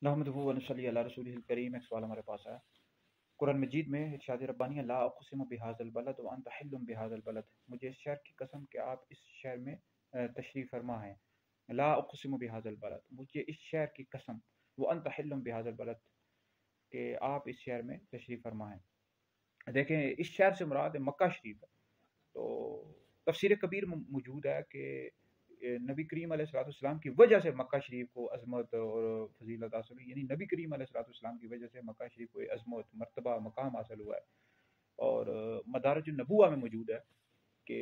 नहमदुहु व नसल्ली अला रसूलिहिल करीम। एक सवाल हमारे पास है कुरान मजीद में इरशाद रब्बानी ला उक़सिमु बिहाज़िल बलद व अंत हिल्लुम बिहाज़िल बलद। मुझे इस शहर की कसम कि आप इस शहर में तशरीफ़ फरमा हैं। ला उक़सिमु बिहाज़िल बलद, मुझे इस शहर की कसम, व अंत हिल्लुम बिहाज़िल बलद, कि आप इस शहर में तशरीफ़ फरमा हैं। देखें, इस शहर से मुराद मक्का शरीफ है। तो तफसीर कबीर में मौजूद है कि नबी करीम अलैहिस्सलाम की वजह से मक्का शरीफ को अज़मत और फजीलत हासिल हुई, यानी नबी करीम अलैहिस्सलाम की वजह से मक्का शरीफ को अज़मत, मर्तबा, मकाम हासिल हुआ है। और मदारिजुन नबुव्वा में मौजूद है कि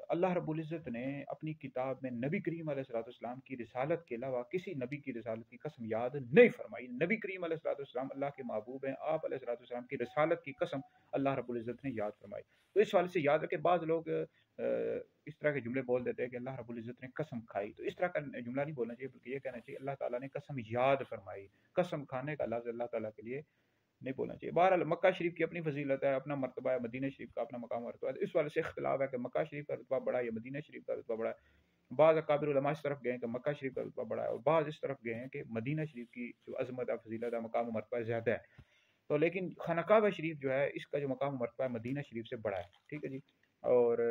अल्लाह रब्बुल इज़्ज़त ने अपनी किताब में नबी करीम अलैहिस्सलाम की रिसालत के अलावा किसी नबी की रिसालत की कसम याद नहीं फरमाई। नबी करीम अलैहिस्सलाम अल्लाह के महबूब हैं, आप अलैहिस्सलाम की रिसालत की कसम अल्लाह रब्बुल इज़्ज़त ने याद फरमाई। तो इस वाले से याद रखें, बाज़ लोग इस तरह के जुमले बोल देते हैं कि अल्लाह रब्बुल इज़्ज़त ने कसम खाई। तो इस तरह का जुमला नहीं बोलना चाहिए, बल्कि ये कहना चाहिए अल्लाह ताला ने कसम याद फरमाई। कसम खाने का लफ्ज़ अल्लाह ताला के लिए नहीं बोलना चाहिए। बहरहाल मक्का शरीफ की अपनी फजीलत है, अपना मरतबा है, मदीना शरीफ का अपना मकाम मरतबा है। इस वाले से इख्तिलाफ है कि मक्का शरीफ का रुतबा बड़ा है या मदीना शरीफ का रुतबा बड़ा है। बाज़ अकाबिर उलमा इस तरफ गए हैं कि मक्का शरीफ का रुतबा बड़ा है, और बाज़ इस तरफ गए हैं कि मदीना शरीफ की जो अजमत है, फजीलत है, मकाम मरतबा ज़्यादा है। तो लेकिन खाना काबा शरीफ जो है, इसका जो मकाम मरतबा है मदीना शरीफ से बड़ा है। ठीक है जी। और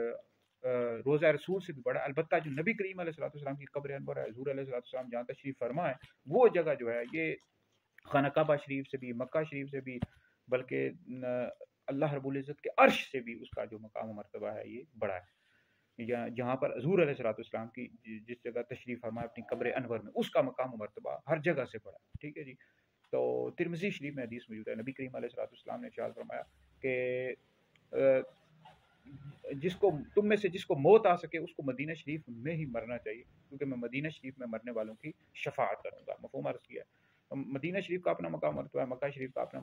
रोज़ा रसूल से भी बड़ा है। अलबत्ता जो नबी करीम अलैहिस्सलाम की कब्र अनवर है, हुज़ूर अलैहिस्सलाम जहाँ तशरीफ़ फरमा है, वो जगह जो है ये खाना काबा शरीफ से भी, मक्का शरीफ से भी, बल्कि अल्लाह रब्बुल इज़्ज़त के अर्श से भी उसका जो मकाम मर्तबा है ये बड़ा है। या जहाँ पर हुज़ूर अलैहिस्सलाम की जिस जगह तशरीफ़ फरमा है अपनी कब्र अनवर में, उसका मकाम मर्तबा हर जगह से बड़ा है। ठीक है जी। तो तिरमिज़ी शरीफ में हदीस मौजूद है, नबी करीम अलैहिस्सलाम ने इरशाद फरमाया कि जिसको तुम में से जिसको मौत आ सके उसको मदीना शरीफ में ही मरना चाहिए, क्योंकि मैं मदीना शरीफ में मरने वालों की शफाअत करूँगा। मफ़हूम अर्ज़ किया है। मदीना शरीफ का अपना मकाम मरतबा है, मक्का शरीफ का अपना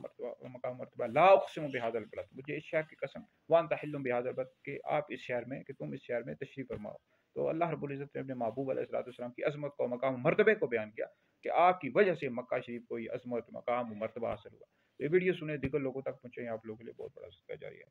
मकाम मरतबा है। ला उक़सिमु बिहाज़िल बलद, मुझे इस शहर की कसम, व अंत हिल्लुम बिहाज़िल बलद, कि आप इस शहर में, कि तुम इस शहर में तशरीफ़ फरमाओ। तो अल्लाह रब्बुल इज़्ज़त ने अपने महबूब अलैहिस्सलाम की अज़मत को, मकाम मरतबे को बयान किया कि आपकी वजह से मक्का शरीफ को ये अज़मत, मकाम मरतबा हासिल हुआ। तो ये वीडियो सुने, दीगर लोगों तक पहुँचे, आप लोगों के लिए बहुत बड़ा सदका जारी है।